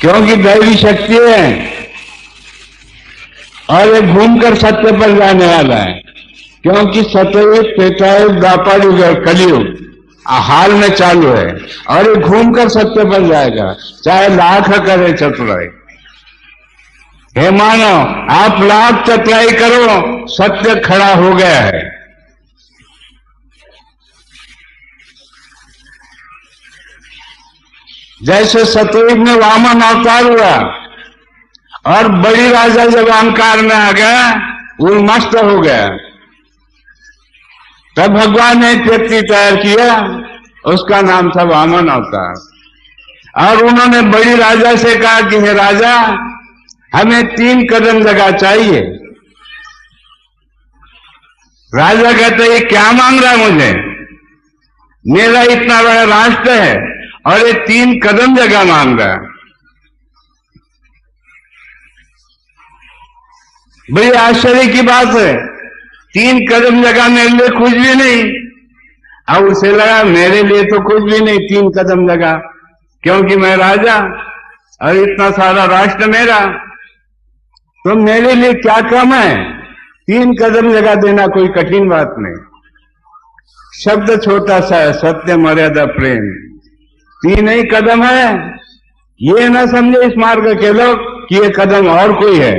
क्योंकि दैवी शक्ति है और ये घूमकर सत्य पर जाने वाला है। क्योंकि सतयुग, त्रेतायुग, द्वापर युग और कलयुग हाल में चालू है और ये घूमकर सत्य पर जाएगा, चाहे लाख करे चतुराई। हे मानव, आप लाख चतुराई करो, सत्य खड़ा हो गया है। जैसे सतयुग में वामन अवतार हुआ और बड़ी राजा जब अहंकार में आ गया, उन्मस्त हो गया, तब भगवान ने एक व्यक्ति तैयार किया, उसका नाम था वामन अवतार। और उन्होंने बड़ी राजा से कहा कि हे राजा, हमें 3 कदम जगह चाहिए। राजा कहते ये क्या मांग रहा है मुझे? मेरा इतना बड़ा राष्ट्र है और ये 3 कदम जगह मांग रहा है। बड़ी आश्चर्य की बात है, 3 कदम जगह मेरे लिए कुछ भी नहीं। अब उसे लगा मेरे लिए तो कुछ भी नहीं 3 कदम जगह, क्योंकि मैं राजा और इतना सारा राष्ट्र मेरा, तो मेरे लिए क्या कम है? 3 कदम जगह देना कोई कठिन बात नहीं। शब्द छोटा सा है, सत्य, मर्यादा, प्रेम, 3 ही कदम है। ये ना समझे इस मार्ग के लोग कि ये कदम और कोई है।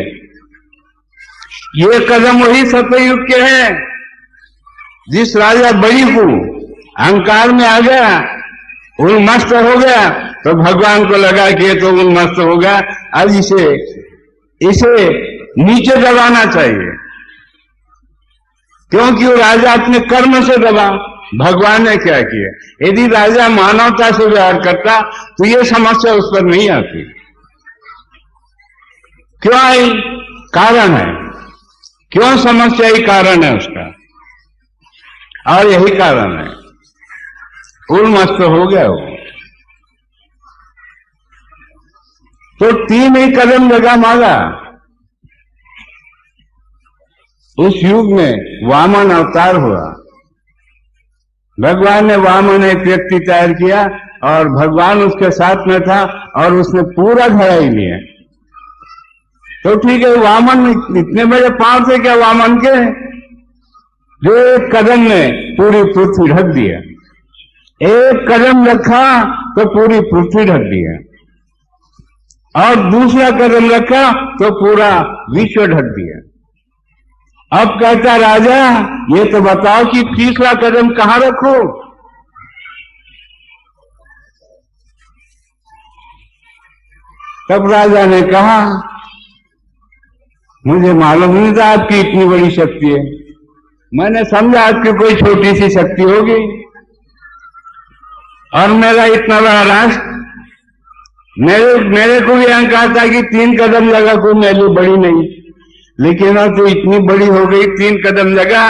ये कदम वही सतयुग के हैं। जिस राजा बड़ी को अहंकार में आ गया, उन्मस्त हो गया, तो भगवान को लगा कि ये तो उन्मस्त हो गया, अब इसे नीचे दबाना चाहिए। क्योंकि वो राजा अपने कर्म से दबा। भगवान ने क्या किया? यदि राजा मानवता से व्यवहार करता तो ये समस्या उस पर नहीं आती। क्यों आई? कारण है। क्यों समस्या? ही कारण है उसका, और यही कारण है, उन्मस्त हो गया वो। तो 3 ही कदम जगह मांगा। उस युग में वामन अवतार हुआ। भगवान ने वामन एक व्यक्ति तैयार किया और भगवान उसके साथ में था और उसने पूरा घड़ा ही लिया। तो ठीक है, वामन इतने बड़े पांव थे क्या वामन के, जो एक कदम में पूरी पृथ्वी ढक दिया। एक कदम रखा तो पूरी पृथ्वी ढक दिया, और दूसरा कदम रखा तो पूरा विश्व ढक दिया। अब कहता राजा, ये तो बताओ कि तीसरा कदम कहां रखो? तब राजा ने कहा, मुझे मालूम नहीं था आपकी इतनी बड़ी शक्ति है। मैंने समझा आपकी कोई छोटी सी शक्ति होगी, और मेरा इतना बड़ा राष्ट्र, मेरे को भी अहंकार था कि 3 कदम जगह कोई मेरे लिए बड़ी नहीं, लेकिन अब तो इतनी बड़ी हो गई 3 कदम जगह,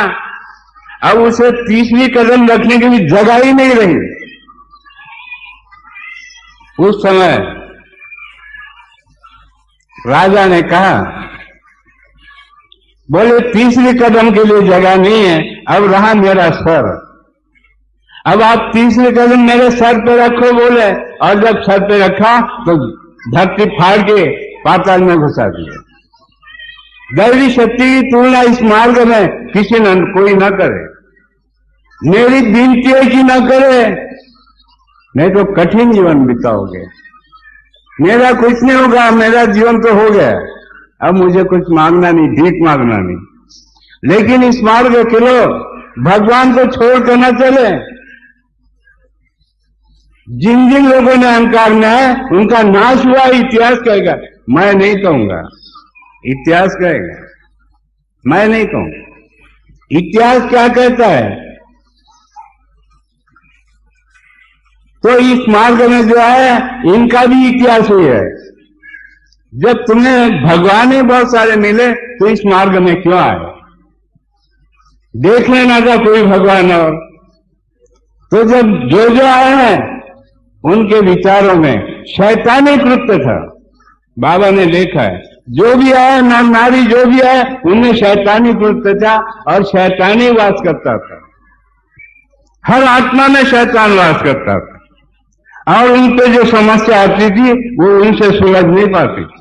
अब उसे 30वीं कदम रखने की भी जगह ही नहीं रही। उस समय राजा ने कहा, बोले 30वीं कदम के लिए जगह नहीं है, अब रहा मेरा सर। अब आप 30वीं कदम मेरे सर पे रखो बोले, और जब सर पे रखा तो धरती फाड़ के पाताल में घुसा दिया। दैवी शक्ति की तुलना इस मार्ग में किसी न कोई न करे। मेरी विनती है कि न करे, नहीं तो कठिन जीवन बिताओगे। मेरा कुछ नहीं होगा, मेरा जीवन तो हो गया, अब मुझे कुछ मांगना नहीं, भीख मांगना नहीं। लेकिन इस मार्ग के लोग भगवान को छोड़ कर न चले। जिन जिन लोगों ने अहंकार में है उनका नाश हुआ, इतिहास कहेगा, मैं नहीं कहूंगा। इतिहास कहेगा, मैं नहीं कहूंगा। इतिहास क्या कहता है? तो इस मार्ग में जो है इनका भी इतिहास ही है। जब तुम्हें भगवान ही बहुत सारे मिले तो इस मार्ग में क्यों आए? देख लेना था कोई भगवान और। तो जब जो आए हैं उनके विचारों में शैतानी कृत्य था। बाबा ने देखा है, जो भी आया, नर नारी जो भी आया, उनमें शैतानी कृत्य था और शैतानी वास करता था। हर आत्मा में शैतान वास करता था। और उन पे जो समस्या आती थी वो उनसे सुलझ नहीं पाती थी,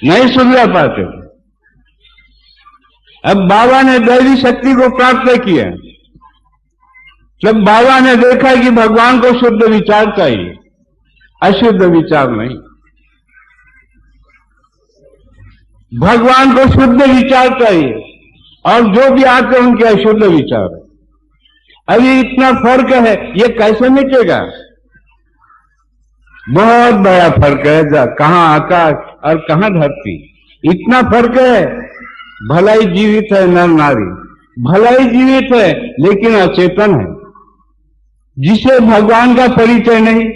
नहीं सुलझा पाते थे। अब बाबा ने दैवी शक्ति को प्राप्त किया, जब बाबा ने देखा कि भगवान को शुद्ध विचार चाहिए, अशुद्ध विचार नहीं। भगवान को शुद्ध विचार चाहिए और जो भी आते उनके अशुद्ध विचार है। अभी इतना फर्क है, ये कैसे मिटेगा? बहुत बड़ा फर्क है, कहां आकाश और कहां धरती, इतना फर्क है। भलाई जीवित है नर नारी, भलाई जीवित है लेकिन अचेतन है, जिसे भगवान का परिचय नहीं,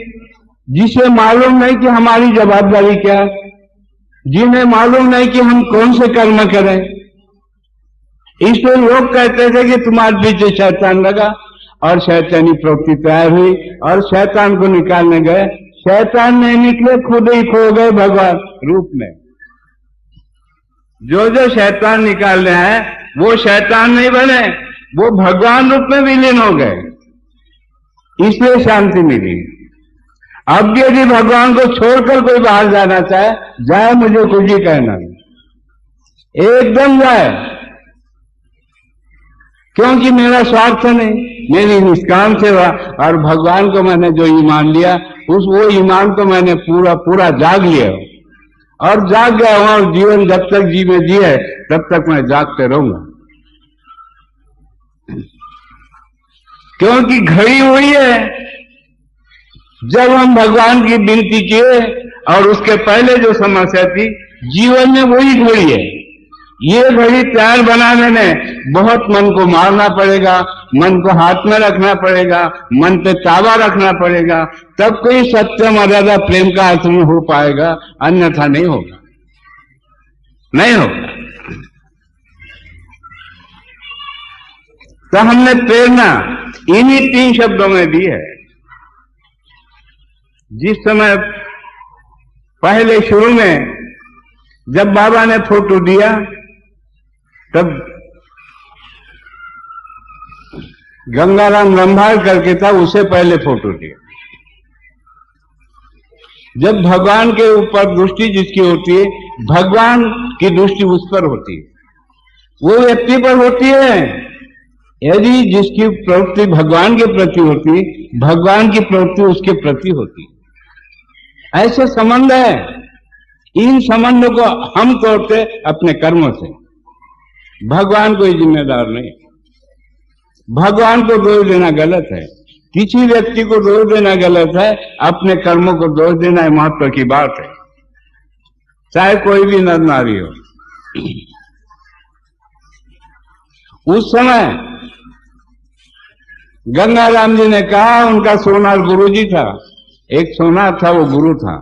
जिसे मालूम नहीं कि हमारी जवाबदारी क्या है, जिन्हें मालूम नहीं कि हम कौन से कर्म करें। इसलिए लोग कहते थे कि तुम्हारे पीछे शैतान लगा और शैतानी प्रवृत्ति तैयार हुई और शैतान को निकालने गए, शैतान नहीं निकले, खुद ही खो गए भगवान रूप में। जो जो शैतान निकालने हैं वो शैतान नहीं बने, वो भगवान रूप में विलीन हो गए, इसलिए शांति मिली। अब भी यदि भगवान को छोड़कर कोई बाहर जाना चाहे, जाए, मुझे कुछ ही कहना नहीं, एकदम जाए, क्योंकि मेरा स्वार्थ नहीं, मेरी निष्काम सेवा। और भगवान को मैंने जो ईमान लिया, वो ईमान को मैंने पूरा पूरा जाग लिया और जाग गया हूं, और जीवन जब तक जी में जी है तब तक मैं जागते रहूंगा, क्योंकि घड़ी हुई है जब हम भगवान की विनती किए, और उसके पहले जो समस्या थी जीवन में वही घड़ी है। ये घड़ी तैयार बनाने में बहुत मन को मारना पड़ेगा, मन को हाथ में रखना पड़ेगा, मन पे ताबा रखना पड़ेगा, तब कोई सत्य मर्यादा प्रेम का आचरण हो पाएगा, अन्यथा नहीं होगा, नहीं होगा। तो हमने प्रेरणा इन्हीं 3 शब्दों में दी है। जिस समय पहले शुरू में जब बाबा ने फोटो दिया, तब गंगाराम रंभार करके था, उसे पहले फोटो दिया। जब भगवान के ऊपर दृष्टि जिसकी होती है, भगवान की दृष्टि उस पर होती है, वो व्यक्ति पर होती है। यदि जिसकी प्रवृत्ति भगवान के प्रति होती, भगवान की प्रवृत्ति उसके प्रति होती, ऐसे संबंध है। इन संबंधों को हम तोड़ते अपने कर्मों से, भगवान कोई जिम्मेदार नहीं। भगवान को दोष देना गलत है, किसी व्यक्ति को दोष देना गलत है, अपने कर्मों को दोष देना महत्व की बात है, चाहे कोई भी नर नारी हो। उस समय गंगाराम जी ने कहा, उनका सोनार गुरुजी था, एक सोनार था, वो गुरु था,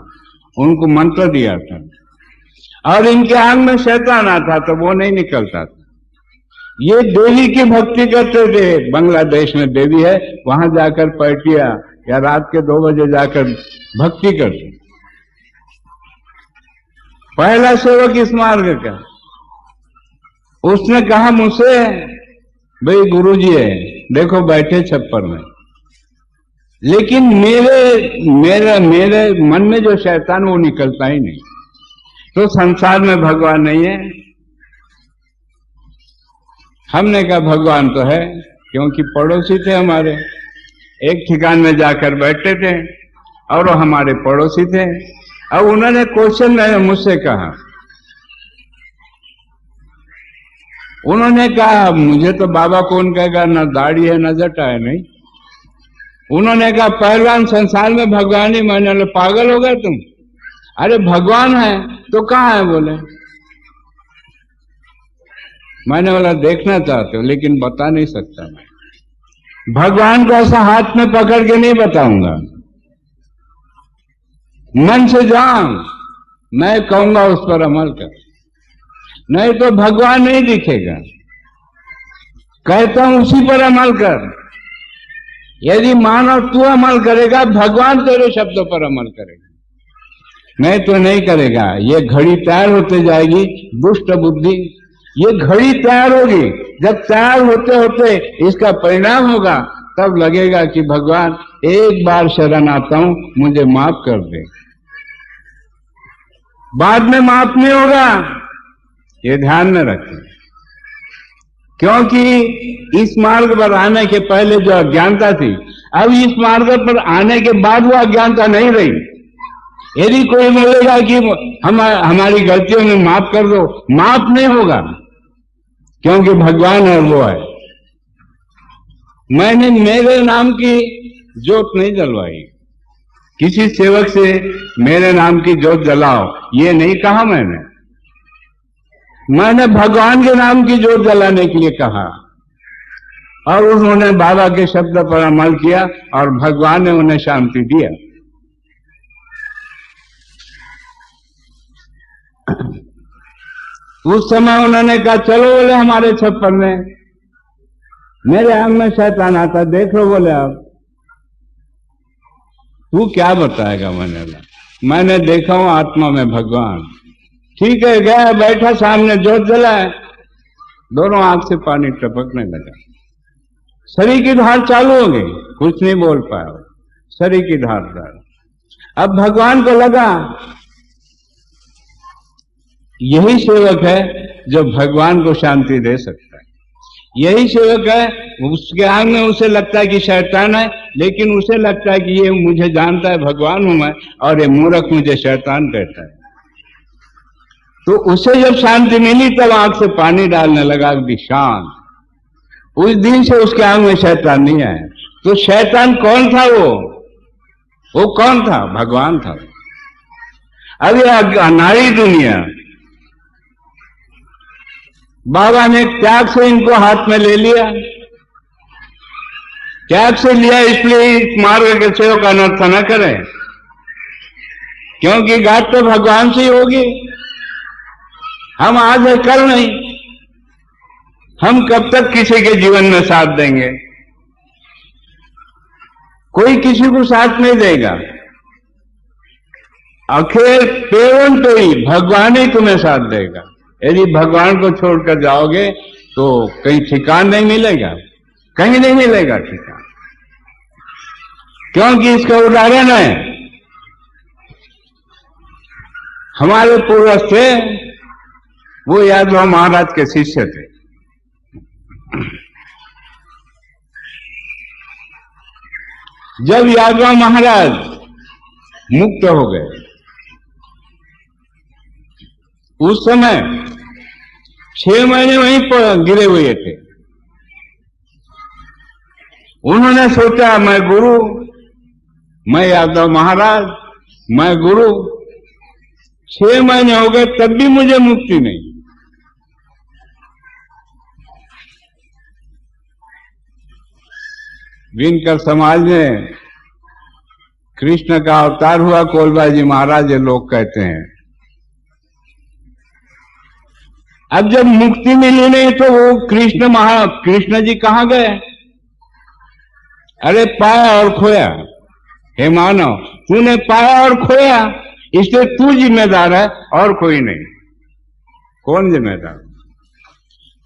उनको मंत्र दिया था, और इनके आंख में शैतान आता तो वो नहीं निकलता था। ये देवी की भक्ति करते थे, बांग्लादेश में देवी है, वहां जाकर पैटिया या रात के 2 बजे जाकर भक्ति करते। पहला सेवक इस मार्ग का, उसने कहा मुझसे, भाई गुरुजी है, देखो बैठे छप्पर में, लेकिन मेरे मन में जो शैतान वो निकलता ही नहीं। तो संसार में भगवान नहीं है। हमने कहा भगवान तो है, क्योंकि पड़ोसी थे हमारे, एक ठिकान में जाकर बैठे थे और वो हमारे पड़ोसी थे। अब उन्होंने क्वेश्चन में मुझसे कहा, उन्होंने कहा मुझे तो बाबा कौन कहेगा, ना दाढ़ी है ना जटा है। नहीं, उन्होंने कहा पहलवान संसार में भगवान ही। मैंने बोला पागल हो गए तुम, अरे भगवान है तो कहाँ है? बोले मैंने बोला देखना चाहते हो लेकिन बता नहीं सकता मैं। भगवान को ऐसा हाथ में पकड़ के नहीं बताऊंगा, मन से जान, मैं कहूंगा उस पर अमल कर, नहीं तो भगवान नहीं दिखेगा। कहता हूं उसी पर अमल कर। यदि मानो तू अमल करेगा, भगवान तेरे शब्दों पर अमल करेगा, नहीं तो नहीं करेगा। ये घड़ी तैयार होते जाएगी, दुष्ट बुद्धि, ये घड़ी तैयार होगी। जब तैयार होते होते इसका परिणाम होगा, तब लगेगा कि भगवान एक बार शरण आता हूं, मुझे माफ कर दे। बाद में माफ नहीं होगा, ये ध्यान में रखें। क्योंकि इस मार्ग पर आने के पहले जो अज्ञानता थी, अब इस मार्ग पर आने के बाद वो अज्ञानता नहीं रही। यदि कोई बोलेगा कि हमारी गलतियों में माफ कर दो, माफ नहीं होगा, क्योंकि भगवान है, वो है। मैंने मेरे नाम की जोत नहीं जलवाई, किसी सेवक से मेरे नाम की जोत जलाओ ये नहीं कहा मैंने भगवान के नाम की जोत जलाने के लिए कहा। और उन्होंने बाबा के शब्द पर अमल किया और भगवान ने उन्हें शांति दिया। उस समय उन्होंने कहा चलो बोले हमारे छप्पर में, मेरे आंख में शैतान आता, देख लो बोले आप। तू क्या बताएगा? मैंने देखा हूं आत्मा में भगवान। ठीक है, गया बैठा, सामने जोत जलाए, दोनों आंख से पानी टपकने लगा, शरीर की धार चालू हो गई, कुछ नहीं बोल पाया, शरीर की धार। अब भगवान को लगा यही सेवक है जो भगवान को शांति दे सकता है, यही सेवक है। उसके आंख में उसे लगता है कि शैतान है, लेकिन उसे लगता है कि ये मुझे जानता है, भगवान हूं मैं, और ये मूर्ख मुझे शैतान कहता है। तो उसे जब शांति मिली तब आंख से पानी डालने लगा, अगदी शांत। उस दिन से उसके आंख में शैतान नहीं आया। तो शैतान कौन था? वो कौन था? भगवान था। अब ये अनाड़ी दुनिया, बाबा ने त्याग से इनको हाथ में ले लिया। त्याग से लिया इसलिए इस मार्ग के सेवक अनर्थ न करें, क्योंकि गात तो भगवान से ही होगी। हम आज है कल नहीं, हम कब तक किसी के जीवन में साथ देंगे? कोई किसी को साथ नहीं देगा। आखिर पेवन तो ही भगवान ही तुम्हें साथ देगा। यदि भगवान को छोड़कर जाओगे तो कहीं ठिकान नहीं मिलेगा, कहीं नहीं मिलेगा ठिकान। क्योंकि इसका उदाहरण है, हमारे पूर्वज थे, वो यादव महाराज के शिष्य थे। जब यादव महाराज मुक्त हो गए, उस समय 6 महीने वहीं पर गिरे हुए थे। उन्होंने सोचा मैं गुरु, मैं यादव महाराज, मैं गुरु। 6 महीने हो गए तब भी मुझे मुक्ति नहीं। दिनकर समाज में कृष्ण का अवतार हुआ कोलबाजी महाराज, ये लोग कहते हैं। अब जब मुक्ति मिली नहीं तो वो कृष्ण जी कहां गए? अरे पाया और खोया। हे मानव, तूने पाया और खोया, इसलिए तू जिम्मेदार है और कोई नहीं। कौन जिम्मेदार?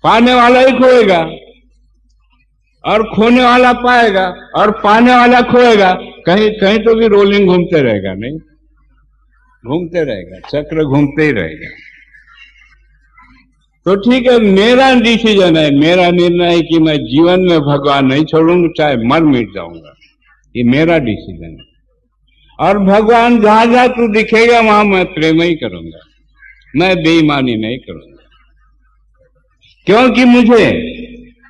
पाने वाला ही खोएगा और खोने वाला पाएगा, और पाने वाला खोएगा। कहीं कहीं तो भी रोलिंग घूमते रहेगा, नहीं घूमते रहेगा, चक्र घूमते ही रहेगा। तो ठीक है, मेरा डिसीजन है, मेरा निर्णय है कि मैं जीवन में भगवान नहीं छोड़ूंगा, चाहे मर मिट जाऊंगा। ये मेरा डिसीजन है। और भगवान जहां जहां तू दिखेगा वहां मैं प्रेम ही करूंगा, मैं बेईमानी नहीं करूंगा। क्योंकि मुझे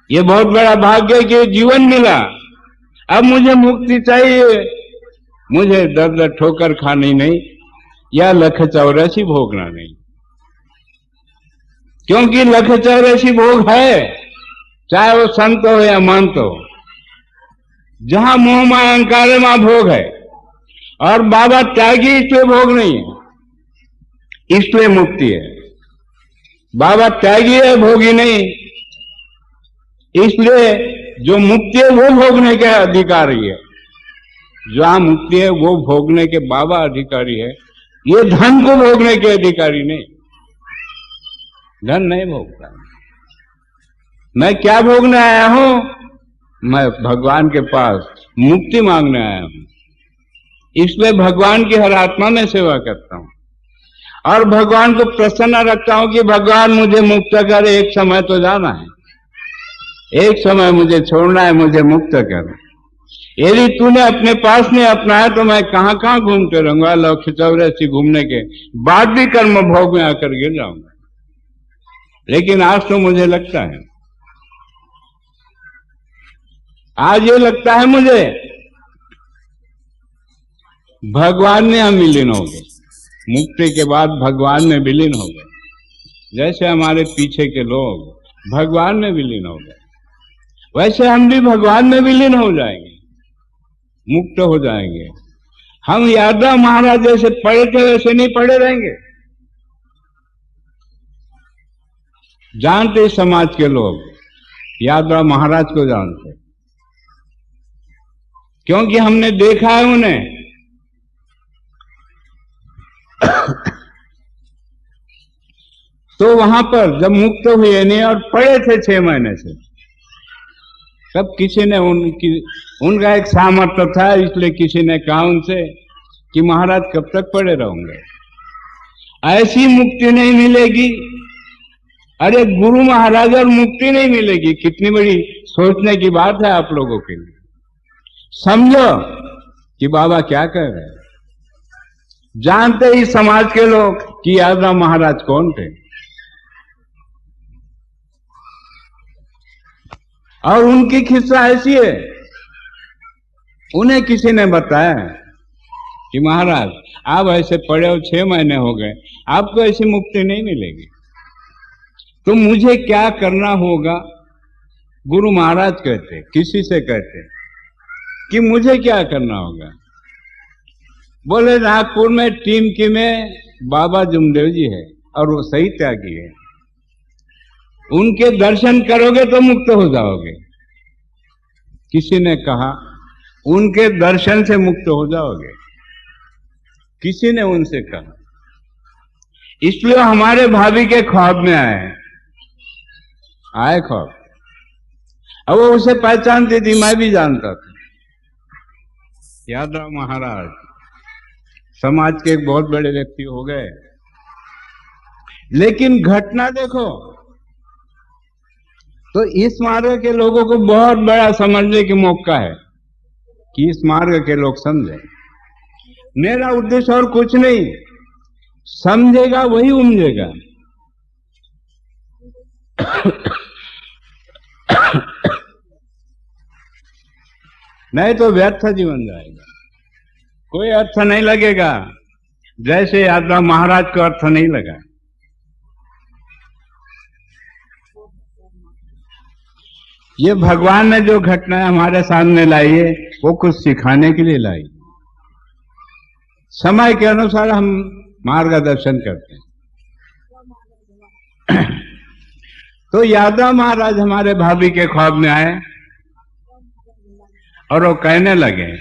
ये बहुत बड़ा भाग्य है कि जीवन मिला। अब मुझे मुक्ति चाहिए, मुझे दर्द ठोकर खानी नहीं या लख 84 भोगना नहीं। क्योंकि लख 84 भोग है, चाहे वो संत हो या महंत हो। जहां मोह माया अहंकार है वहां भोग है। और बाबा त्यागी, इसलिए भोग नहीं है, इसलिए मुक्ति है। बाबा त्यागी है, भोगी नहीं। इसलिए जो मुक्ति है वो भोगने के अधिकारी है। जहां मुक्ति है वो भोगने के बाबा अधिकारी है। ये धन को भोगने के अधिकारी नहीं, धन नहीं भोगता। मैं क्या भोगने आया हूं? मैं भगवान के पास मुक्ति मांगने आया हूं, इसलिए भगवान की हर आत्मा में सेवा करता हूं और भगवान को प्रसन्न रखता हूं कि भगवान मुझे मुक्त कर, एक समय तो जाना है, एक समय मुझे छोड़ना है, मुझे मुक्त कर। यदि तूने अपने पास नहीं अपनाया तो मैं कहां कहां घूमते रहूंगा, लक्ष्य चौरासी घूमने के बाद भी कर्म भोग में आकर गिर जाऊंगा। लेकिन आज तो मुझे लगता है, आज ये लगता है मुझे भगवान में हम विलीन हो गए, मुक्ति के बाद भगवान में विलीन हो गए। जैसे हमारे पीछे के लोग भगवान में विलीन हो गए, वैसे हम भी भगवान में विलीन हो जाएंगे, मुक्त हो जाएंगे। हम यादव महाराज जैसे पड़े थे वैसे नहीं पड़े रहेंगे। जानते समाज के लोग यादव महाराज को जानते, क्योंकि हमने देखा है उन्हें। तो वहां पर जब मुक्त हुए नहीं और पड़े थे 6 महीने से, तब किसी ने उनका एक सामर्थ्य था, इसलिए किसी ने कहा उनसे कि महाराज कब तक पड़े रहोगे, ऐसी मुक्ति नहीं मिलेगी। अरे गुरु महाराज और मुक्ति नहीं मिलेगी, कितनी बड़ी सोचने की बात है आप लोगों के लिए। समझो कि बाबा क्या कह रहे हैं। जानते ही समाज के लोग कि यादव महाराज कौन थे, और उनकी खिस्सा ऐसी है, उन्हें किसी ने बताया कि महाराज आप ऐसे पड़े हो, 6 महीने हो गए, आपको ऐसी मुक्ति नहीं मिलेगी, तो मुझे क्या करना होगा। गुरु महाराज कहते, किसी से कहते कि मुझे क्या करना होगा। बोले नागपुर में टीमकी में बाबा जुमदेव जी है और वो सही त्यागी है, उनके दर्शन करोगे तो मुक्त हो जाओगे। किसी ने कहा उनके दर्शन से मुक्त हो जाओगे, किसी ने उनसे कहा। इसलिए हमारे भाभी के ख्वाब में आए ख्वाब। अब वो उसे पहचानती थी, मैं भी जानता था। यादव महाराज समाज के एक बहुत बड़े व्यक्ति हो गए, लेकिन घटना देखो तो इस मार्ग के लोगों को बहुत बड़ा समझने की मौका है कि इस मार्ग के लोग समझे। मेरा उद्देश्य और कुछ नहीं, समझेगा वही उमजेगा। नहीं तो व्यर्थ जीवन जाएगा, कोई अर्थ नहीं लगेगा, जैसे यादव महाराज को अर्थ नहीं लगा। ये भगवान ने जो घटनाएं हमारे सामने लाई है वो कुछ सिखाने के लिए लाई। समय के अनुसार हम मार्गदर्शन करते हैं। तो यादव महाराज हमारे भाभी के ख्वाब में आए और वो कहने लगे,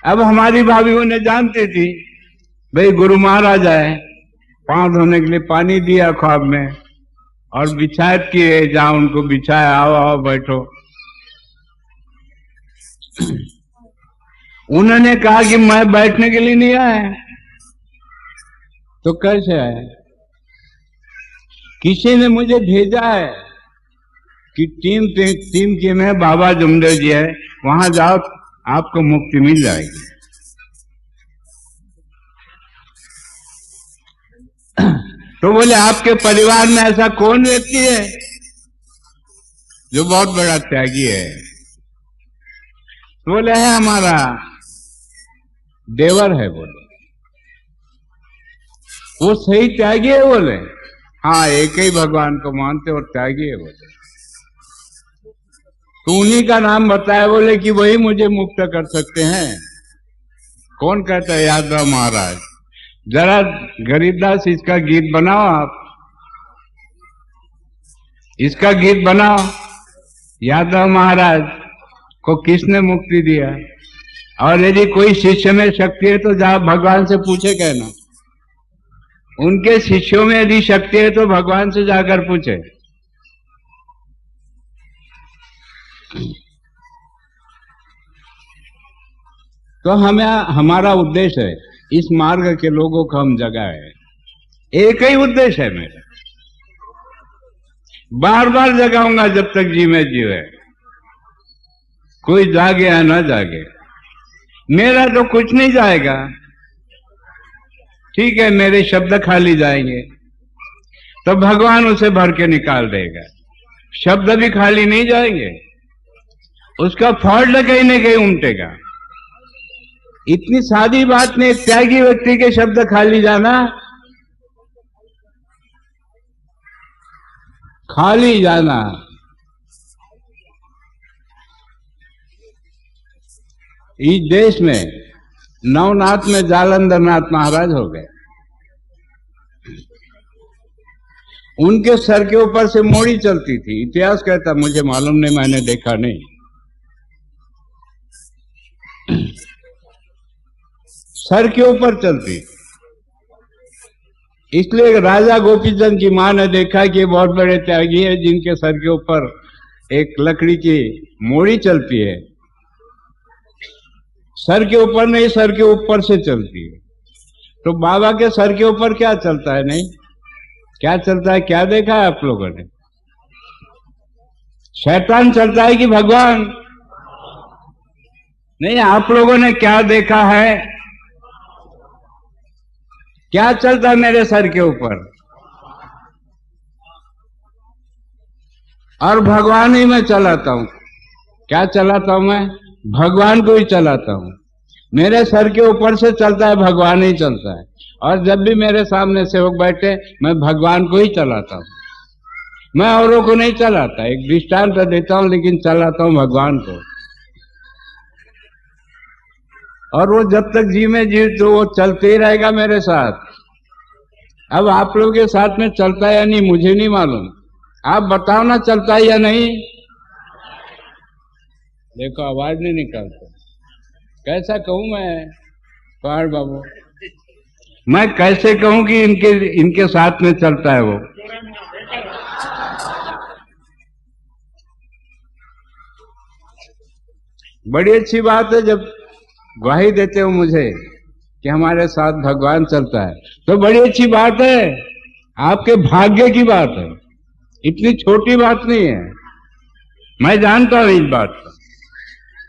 अब हमारी भाभी उन्हें जानती थी, भाई गुरु महाराज आए, पांव धोने के लिए पानी दिया ख्वाब में और बिछायत किए, जहां उनको बिछाया, आओ आओ बैठो। उन्होंने कहा कि मैं बैठने के लिए नहीं आया, तो कैसे आया? किसी ने मुझे भेजा है कि टीम की में बाबा जुमदेव जी है, वहां जाओ आपको मुक्ति मिल जाएगी। तो बोले आपके परिवार में ऐसा कौन व्यक्ति है जो बहुत बड़ा त्यागी है? तो बोले है हमारा देवर है। बोले वो सही त्यागी है? बोले हाँ, एक ही भगवान को मानते और त्यागी है। बोले तो उन्हीं का नाम बताया। बोले कि वही मुझे मुक्त कर सकते हैं। कौन कहता है? यादव महाराज। जरा गरीबदास इसका गीत बनाओ, आप इसका गीत बनाओ। यादव महाराज को किसने मुक्ति दिया? और यदि कोई शिष्य में शक्ति है तो जा भगवान से पूछे, कहना उनके शिष्यों में यदि शक्ति है तो भगवान से जाकर पूछे। तो हमें हमारा उद्देश्य है इस मार्ग के लोगों को हम जगाए। एक ही उद्देश्य है मेरा, बार बार जगाऊंगा जब तक जी में जीवे, कोई जागे या ना जागे। मेरा तो कुछ नहीं जाएगा, ठीक है, मेरे शब्द खाली जाएंगे तो भगवान उसे भर के निकाल देगा। शब्द भी खाली नहीं जाएंगे, उसका फॉल्ट कहीं न कहीं उमटेगा। इतनी सादी बात नहीं, एक त्यागी व्यक्ति के शब्द खाली जाना, खाली जाना। इस देश में नवनाथ में जालंधर नाथ महाराज हो गए, उनके सर के ऊपर से मोड़ी चलती थी। इतिहास कहता, मुझे मालूम नहीं, मैंने देखा नहीं। सर के ऊपर चलती, इसलिए राजा गोपीचंद की मां ने देखा कि बहुत बड़े त्यागी है जिनके सर के ऊपर एक लकड़ी की मोड़ी चलती है। सर के ऊपर नहीं, सर के ऊपर से चलती है। तो बाबा के सर के ऊपर क्या चलता है? नहीं, क्या चलता है? क्या देखा है आप लोगों ने? शैतान चलता है कि भगवान? नहीं, आप लोगों ने क्या देखा है? क्या चलता है मेरे सर के ऊपर? और भगवान ही मैं चलाता हूं। क्या चलाता हूं मैं? भगवान को ही चलाता हूं। मेरे सर के ऊपर से चलता है, भगवान ही चलता है। और जब भी मेरे सामने सेवक बैठे, मैं भगवान को ही चलाता हूं, मैं औरों को नहीं चलाता। एक दृष्टांत देता हूं, लेकिन चलाता हूं भगवान को। और वो जब तक जी में जी तो वो चलते ही रहेगा मेरे साथ। अब आप लोगों के साथ में चलता है या नहीं मुझे नहीं मालूम, आप बताओ ना, चलता है या नहीं? देखो आवाज नहीं निकलता। कैसा कहूं मैं पहाड़ बाबू, मैं कैसे कहूं कि इनके साथ में चलता है वो? बड़ी अच्छी बात है जब ग्वाही देते हो मुझे कि हमारे साथ भगवान चलता है, तो बड़ी अच्छी बात है, आपके भाग्य की बात है। इतनी छोटी बात नहीं है, मैं जानता हूं इस बात को।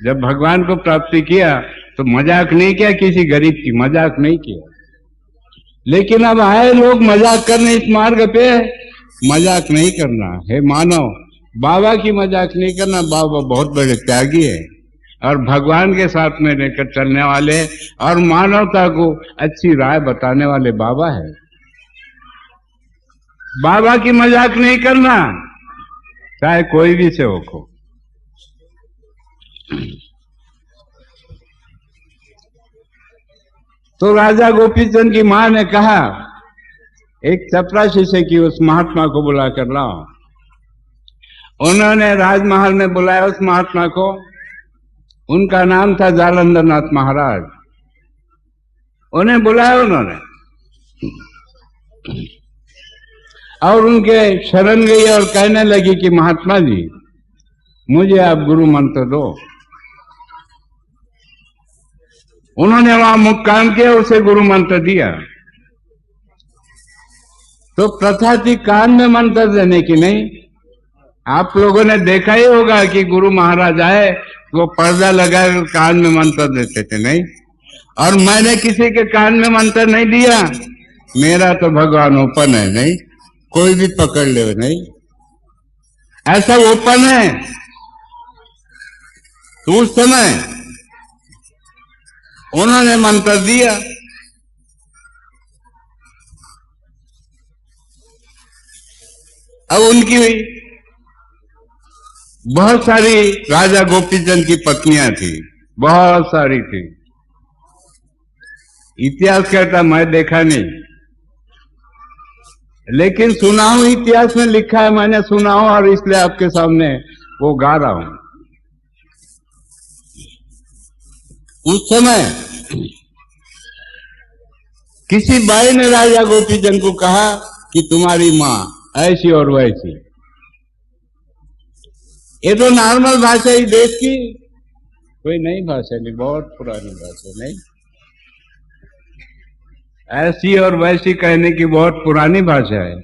जब भगवान को प्राप्ति किया तो मजाक नहीं किया, किसी गरीब की मजाक नहीं किया। लेकिन अब आए लोग मजाक करने इस मार्ग पे, मजाक नहीं करना है मानव, बाबा की मजाक नहीं करना। बाबा बहुत बड़े त्यागी है और भगवान के साथ में लेकर चलने वाले और मानवता को अच्छी राय बताने वाले बाबा है। बाबा की मजाक नहीं करना, चाहे कोई भी सेवक हो। तो राजा गोपीचंद की मां ने कहा, एक चपरासी से कि उस महात्मा को बुला कर लाओ। उन्होंने राजमहल में बुलाया उस महात्मा को। उनका नाम था जालंधर नाथ महाराज। उन्हें बुलाया उन्होंने और उनके शरण गई और कहने लगी कि महात्मा जी, मुझे आप गुरु मंत्र दो। उन्होंने वहां मुक्काम किया, उसे गुरु मंत्र दिया। तो प्रथा थी कान में मंत्र देने की, नहीं? आप लोगों ने देखा ही होगा कि गुरु महाराज आए वो पर्दा लगाकर कान में मंत्र देते थे, नहीं? और मैंने किसी के कान में मंत्र नहीं दिया। मेरा तो भगवान ओपन है, नहीं? कोई भी पकड़ ले, नहीं? ऐसा ओपन है। तो उस समय उन्होंने मंत्र दिया। अब उनकी बहुत सारी राजा गोपीचंद की पत्नियां थी, बहुत सारी थी। इतिहास कहता, मैं देखा नहीं, लेकिन सुना हूं, इतिहास में लिखा है, मैंने सुना हूं और इसलिए आपके सामने वो गा रहा हूं। उस समय किसी बाई ने राजा गोपीचंद को कहा कि तुम्हारी मां ऐसी और वैसी। ये तो नॉर्मल भाषा ही देश की, कोई नई भाषा नहीं, बहुत पुरानी भाषा नहीं। ऐसी और वैसी कहने की बहुत पुरानी भाषा है,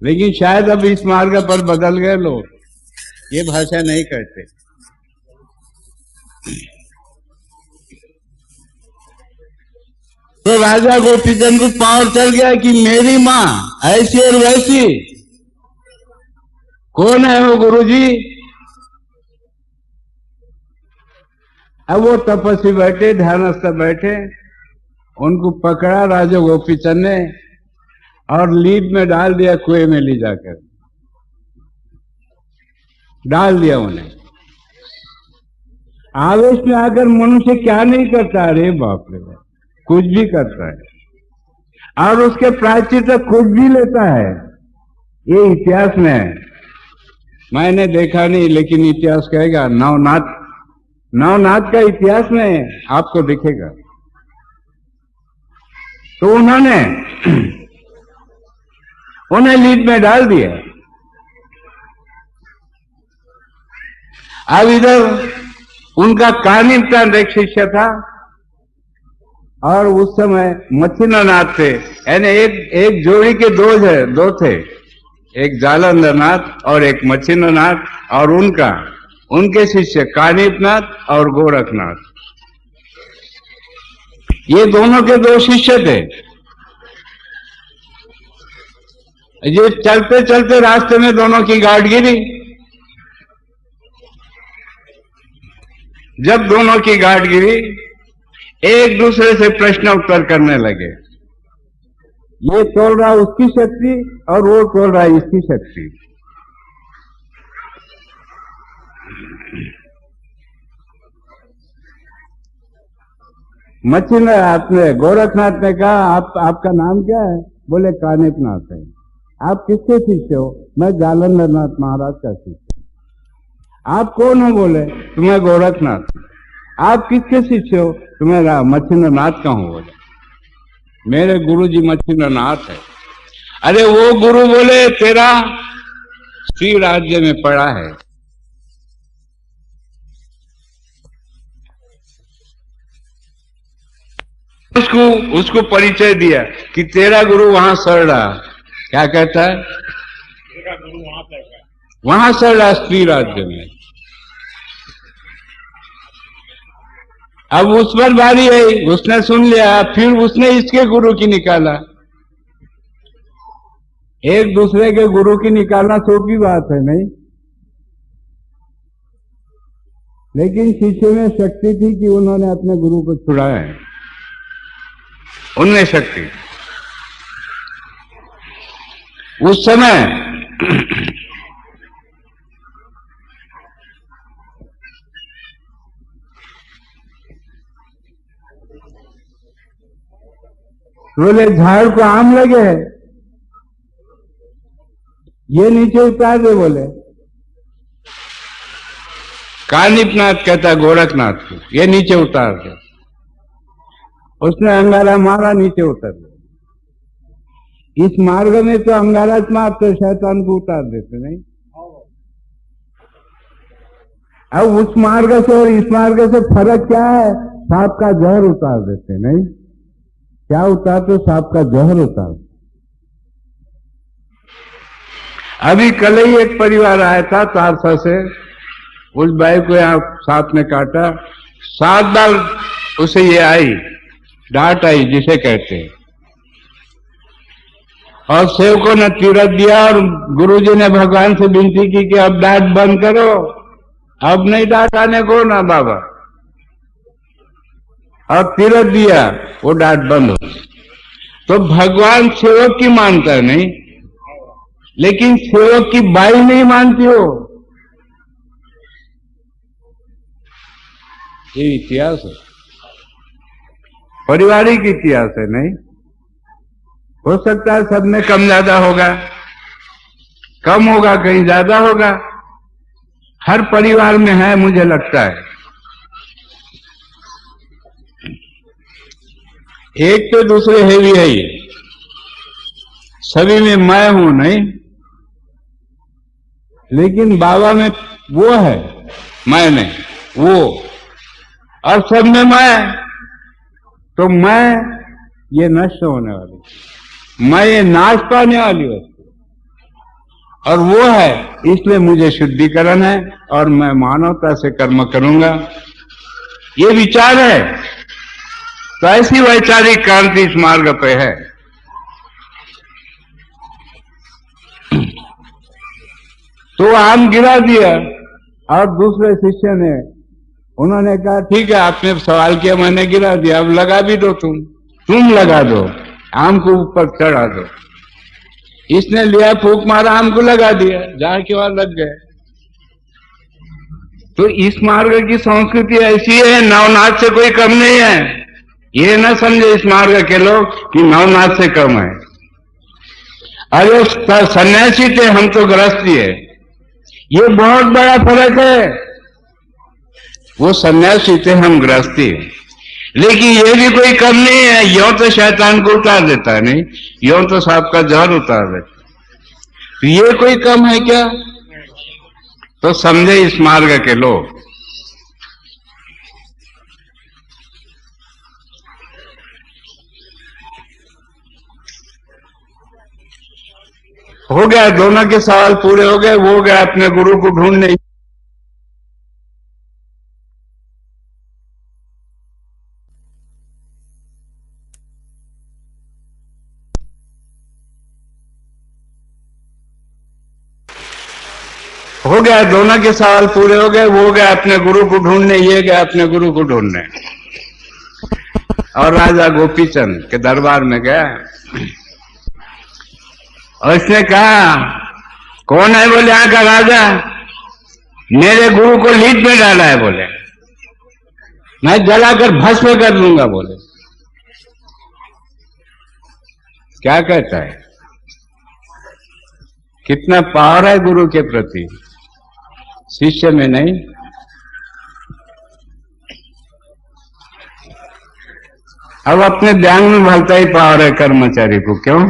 लेकिन शायद अब इस मार्ग पर बदल गए लोग, ये भाषा नहीं कहते। तो राजा गोपीचंद को पावर चल गया कि मेरी माँ ऐसी और वैसी। कौन है वो गुरुजी? अब वो तपस्वी बैठे, ध्यानस्थ बैठे, उनको पकड़ा राजा गोपीचंद ने और लीड में डाल दिया, कुएं में ले जाकर डाल दिया उन्हें। आवेश में आकर मनुष्य क्या नहीं करता, अरे बाप रे बाप, कुछ भी करता है और उसके प्रायश्चित कुछ भी लेता है। ये इतिहास में है, मैंने देखा नहीं, लेकिन इतिहास कहेगा। नवनाथ का इतिहास में आपको दिखेगा। तो उन्होंने उन्हें लीड में डाल दिया। अब इधर उनका कानिपचांद एक शिष्य था और उस समय मच्छिंद्रनाथ थे, यानी एक जोड़ी के दो थे, एक जालंधरनाथ और एक मच्छिंद्रनाथ, और उनके शिष्य कानिपनाथ और गोरखनाथ। ये दोनों के दो शिष्य थे। ये चलते चलते रास्ते में दोनों की गांठ गिरी। जब दोनों की गांठ गिरी, एक दूसरे से प्रश्न उत्तर करने लगे। ये तोल रहा उसकी शक्ति और वो तोल रहा इसकी शक्ति। मच्छिंद्रनाथ ने, गोरखनाथ ने कहा, आपका नाम क्या है? बोले कानिपनाथ है। आप किसके शिष्य हो? मैं जालंधरनाथ महाराज का शिष्य। आप कौन हो? बोले तो मैं गोरखनाथ। आप किसके शिष्य हो? तो मैं मच्छिंद्रनाथ का हूं। बोले मेरे गुरु जी मच्छिंद्रनाथ है। अरे वो गुरु बोले तेरा श्री राज्य में पड़ा है। उसको परिचय दिया कि तेरा गुरु वहां सड़ रहा। क्या कहता है? तेरा गुरु वहां सड़ रहा स्त्री राज्य में। अब उस पर बारी आई, उसने सुन लिया, फिर उसने इसके गुरु की निकाला। एक दूसरे के गुरु की निकालना छोटी बात है नहीं, लेकिन शिष्य में शक्ति थी कि उन्होंने अपने गुरु को छुड़ाया है। उनमें शक्ति उस समय बोले झाड़ को आम लगे, ये नीचे उतार दे। बोले कानिपनाथ कहता गोरखनाथ को, ये नीचे उतार दे। उसने अंगारा मारा, नीचे उतर गया। इस मार्ग में तो अंगारा मारते, शैतान को उतार देते नहीं। अब उस मार्ग से और इस मार्ग से फर्क क्या है? सांप का जहर उतार देते नहीं। क्या उतारते? सांप का जहर उतार। अभी कल ही एक परिवार आया था तारसा से, उस भाई को यहां सांप ने काटा। 7 बार उसे ये आई, डांट आई जिसे कहते हैं, और सेवकों ने तीरथ दिया और गुरुजी ने भगवान से विनती की कि अब डांट बंद करो, अब नहीं डांट आने को ना बाबा। और तीरथ दिया, वो डांट बंद हो। तो भगवान सेवक की मानता है नहीं, लेकिन सेवक की बाई नहीं मानती हो। ये इतिहास है, पारिवारिक इतिहास है नहीं। हो सकता है सब में कम ज्यादा होगा, कम होगा, कहीं ज्यादा होगा, हर परिवार में है मुझे लगता है। एक तो दूसरे हेवी है, ये सभी में मैं हूं नहीं, लेकिन बाबा में वो है, मैं नहीं, वो। और सब में मैं, तो मैं ये नष्ट होने वाली, मैं ये नाश पाने वाली वस्तु, और वो है, इसलिए मुझे शुद्धिकरण है और मैं मानवता से कर्म करूंगा, ये विचार है। तो ऐसी वैचारिक क्रांति इस मार्ग पे है। तो आम गिरा दिया, और दूसरे शिष्य ने, उन्होंने कहा ठीक है, आपने सवाल किया, मैंने गिरा दिया, अब लगा भी दो, तुम लगा दो, आम को ऊपर चढ़ा दो। इसने लिया, फूंक मारा, आम को लगा दिया, जहां के वहां लग गए। तो इस मार्ग की संस्कृति ऐसी है, नवनाथ से कोई कम नहीं है। ये न समझे इस मार्ग के लोग कि नवनाथ से कम है। अरे सन्यासी थे, हम तो गृहस्थी है, ये बहुत बड़ा फर्क है। वो सन्यासी थे, हम गृहस्थी है। लेकिन ये भी कोई कम नहीं है, यों तो शैतान को उतार देता है, नहीं यों तो सांप का जहर उतार देता। तो ये कोई कम है क्या? तो समझे इस मार्ग के लोग। हो गया, दोनों के सवाल पूरे हो गए। वो गया अपने गुरु को ढूंढने। हो गया, दोनों के सवाल पूरे हो गए। वो गया अपने गुरु को ढूंढने, ये गया अपने गुरु को ढूंढने। और राजा गोपीचंद के दरबार में गया और उसने कहा, कौन है? बोले, यहाँ का राजा, मेरे गुरु को लीड में डाला है। बोले, मैं जलाकर भस्म कर लूंगा। बोले, क्या कहता है? कितना पावर है गुरु के प्रति, शिष्य में नहीं। अब अपने ध्यान में भलता ही पावर है कर्मचारी को, क्यों?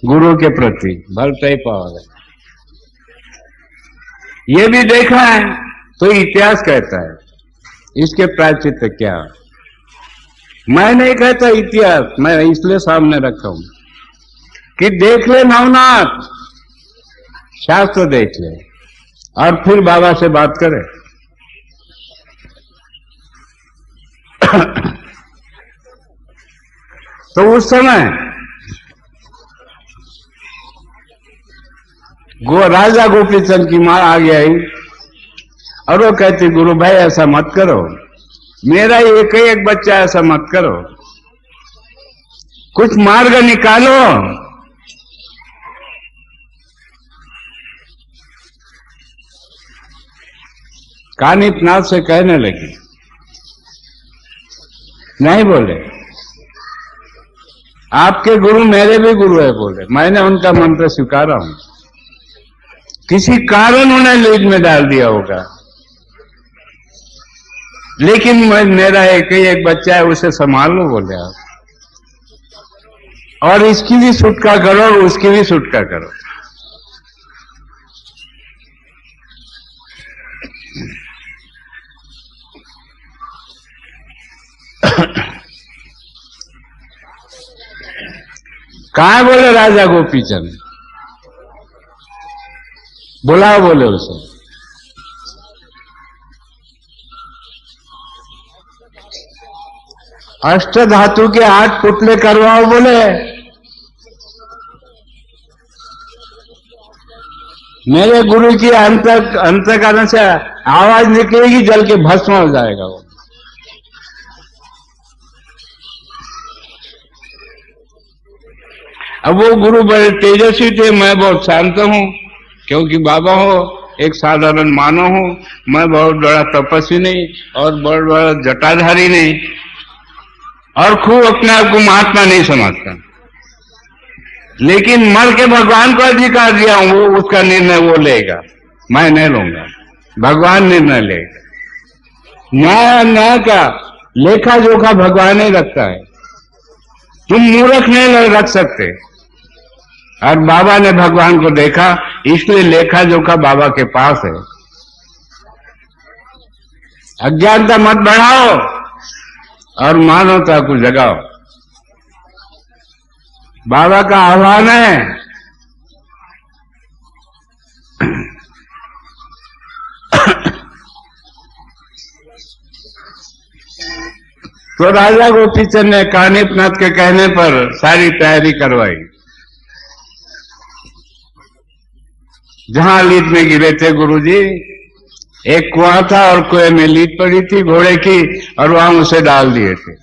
गुरु के प्रति भलता ही पावर है। ये भी देखा है, तो इतिहास कहता है इसके प्रायश्चित क्या। मैं नहीं कहता इतिहास, मैं इसलिए सामने रखा हूं कि देख ले नवनाथ, शास्त्र देख ले और फिर बाबा से बात करे। तो उस समय राजा गोपीचंद की मां आगे आई और वो कहती, गुरु भाई ऐसा मत करो, मेरा एक ही एक बच्चा, ऐसा मत करो, कुछ मार्ग निकालो। कानिपनाथ से कहने लगी, नहीं बोले, आपके गुरु मेरे भी गुरु है। बोले, मैंने उनका मंत्र स्वीकारा हूं, किसी कारण उन्हें लीड में डाल दिया होगा, लेकिन मेरा एक ही एक बच्चा है, उसे संभाल लो। बोले आप, और इसकी भी छुटका करो, उसकी भी छुटका करो। कहा? बोले राजा गोपीचंद, बुलाओ। बोले उसे। अष्ट धातु के 8 पुतले करवाओ। बोले, मेरे गुरु की अंतकरण से आवाज निकलेगी, जल के भस्म हो जाएगा वो। अब वो गुरु बड़े तेजस्वी थे, मैं बहुत शांत हूं, क्योंकि बाबा हो एक साधारण मानव हूं, मैं बहुत बड़ा तपस्वी नहीं और बहुत बड़ा जटाधारी नहीं, और खूब अपने आप को महात्मा नहीं समझता, लेकिन मर के भगवान को अधिकार दिया हूं, वो उसका निर्णय वो लेगा, मैं नहीं लूंगा, भगवान निर्णय लेगा। न्याय का लेखा जोखा भगवान ही रखता है, तुम मूर्ख नहीं रख सकते। और बाबा ने भगवान को देखा इसलिए लेखा जोखा बाबा के पास है। अज्ञानता मत बढ़ाओ और मानवता को जगाओ। बाबा का आह्वान है। तो राजा गोपीचंद ने कानिपनाथ के कहने पर सारी तैयारी करवाई। जहां लीद में गिरे थे गुरुजी, एक कुआं था और कुएं में लीद पड़ी थी घोड़े की, और वहां उसे डाल दिए थे।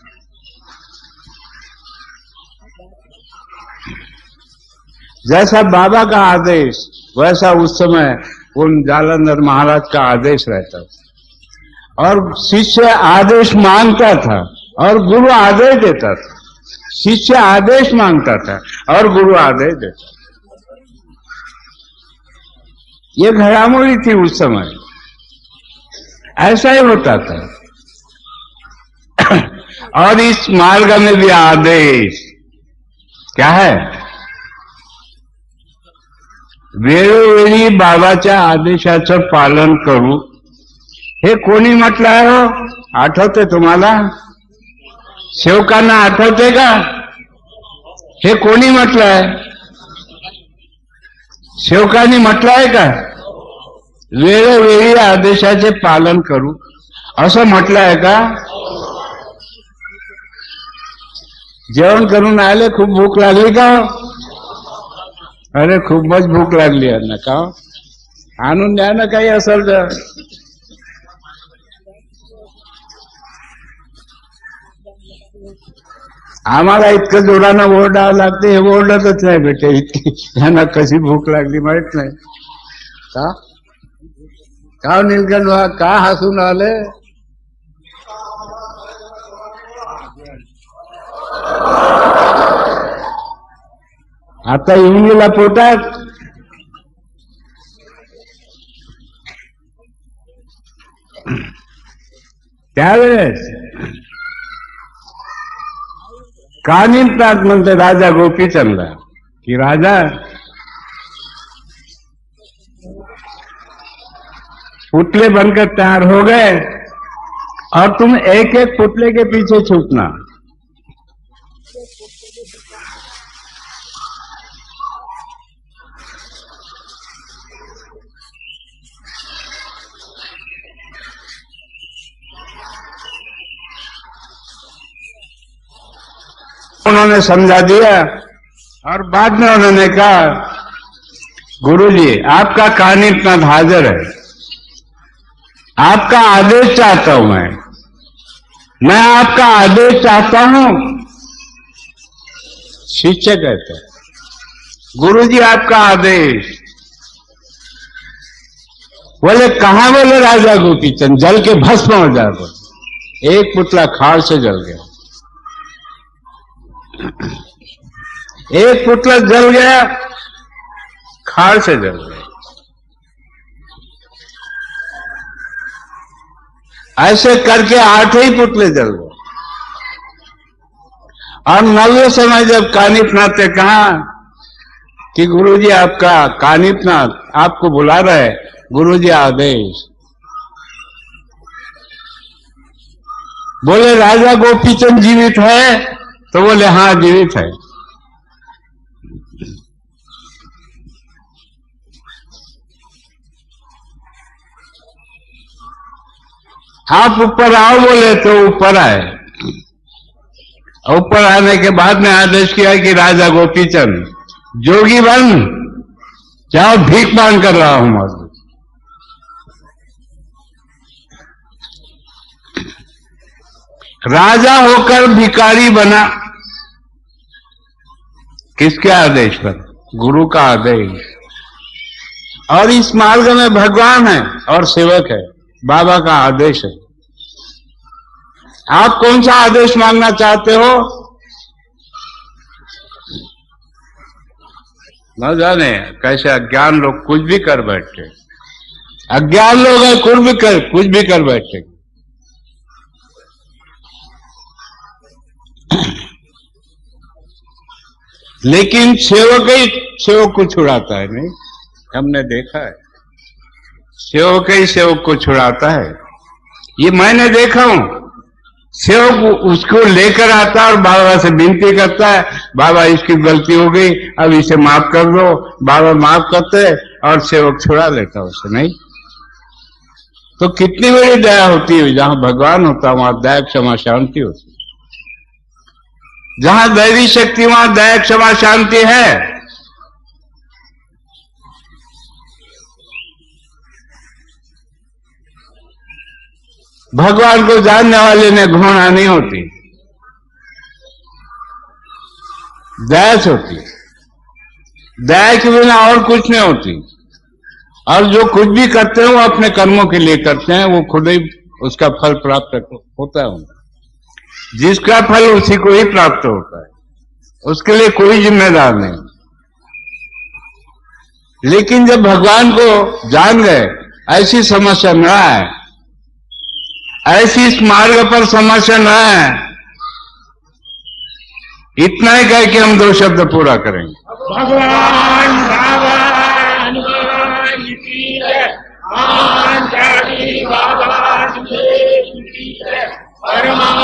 जैसा बाबा का आदेश वैसा उस समय उन जालंधर महाराज का आदेश रहता था, और शिष्य आदेश मांगता था और गुरु आदेश देता था। शिष्य आदेश मांगता था और गुरु आदेश देता था। ये घड़ामोड़ी थी उस समय, ऐसा ही होता था। और इस मार्ग में भी आदेश क्या है? वेळोवेळी बाबाच्या आदेशाचं पालन करू, हे कोणी म्हटलं आहे हो? आठवते तुम्हाला? सेवकांना आठवते का? हे कोणी म्हटलंय? सेवकांनी म्हटलंय का? वेळोवेळी आदेशाचे पालन करू असं म्हटलंय का? जेवण करून आले, खूप भूक लागली का? अरे खूपच भूक लागली आहे ना का? आणून द्या ना काही असेल तर. आम्हाला इतकं जोरानं ओरडावं लागते, हे ओरडतच नाही बेटे. इतकी यांना कशी भूक लागली माहित नाही का? का नीलकंठ का हसून आले? आता येऊन गेला पोटात. त्यावेळेस कानिपनाथ म्हणते राजा गोपीचंद कि राजा, पुतले बनकर तैयार हो गए और तुम एक एक पुतले के पीछे छूटना। उन्होंने समझा दिया और बाद में उन्होंने कहा, गुरुजी आपका कानिपनाथ हाजिर है, आपका आदेश चाहता हूं। मैं आपका आदेश चाहता हूं। शिष्य कहते हैं, गुरुजी आपका आदेश। बोले कहां? बोले राजा गोपीचंद, जल के भस्म हो जाए। बोले एक पुतला खाड़ से जल गया, एक पुतला जल गया, खाड़ से जल गया। ऐसे करके 8 ही पुतले जल गए। और 9वें समय जब कानिपनाथ ने कहा कि गुरुजी आपका कानिपनाथ आपको बुला रहे, गुरुजी आदेश। बोले राजा गोपीचंद जीवित है? तो बोले हाँ जीवित है। आप ऊपर आओ बोले तो ऊपर आए। ऊपर आने के बाद में आदेश किया कि राजा गोपीचंद जोगी बन जाओ, भीख मांग कर रहा हूं मौजूद। राजा होकर भिखारी बना, किसके आदेश पर? गुरु का आदेश। और इस मार्ग में भगवान है और सेवक है, बाबा का आदेश है। आप कौन सा आदेश मांगना चाहते हो? न जाने कैसे अज्ञान लोग कुछ भी कर बैठे। अज्ञान लोग है, कुछ भी कर बैठे। लेकिन सेवक ही सेवक को छुड़ाता है नहीं। हमने देखा है। सेवक ही सेवक को छुड़ाता है, ये मैंने देखा हूं। सेवक उसको लेकर आता है और बाबा से विनती करता है, बाबा इसकी गलती हो गई, अब इसे माफ कर दो। बाबा माफ करते और सेवक छुड़ा लेता उसे। नहीं तो कितनी बड़ी दया होती है। जहां भगवान होता है वहां दया क्षमा शांति होती है। जहां दैवी शक्ति वहां दया क्षमा शांति है। भगवान को जानने वाले ने घृणा नहीं होती, दया से होती। दया के बिना और कुछ नहीं होती। और जो कुछ भी करते हैं वो अपने कर्मों के लिए करते हैं, वो खुद ही उसका फल प्राप्त होता है उनको। जिसका फल उसी को ही प्राप्त होता है, उसके लिए कोई जिम्मेदार नहीं। लेकिन जब भगवान को जान गए, ऐसी समस्या न आए, ऐसी इस मार्ग पर समस्या न है। इतना ही कह के हम 2 शब्द पूरा करेंगे। भगवान भगवान की जय, भगवान बाबा की जय, परमात्मा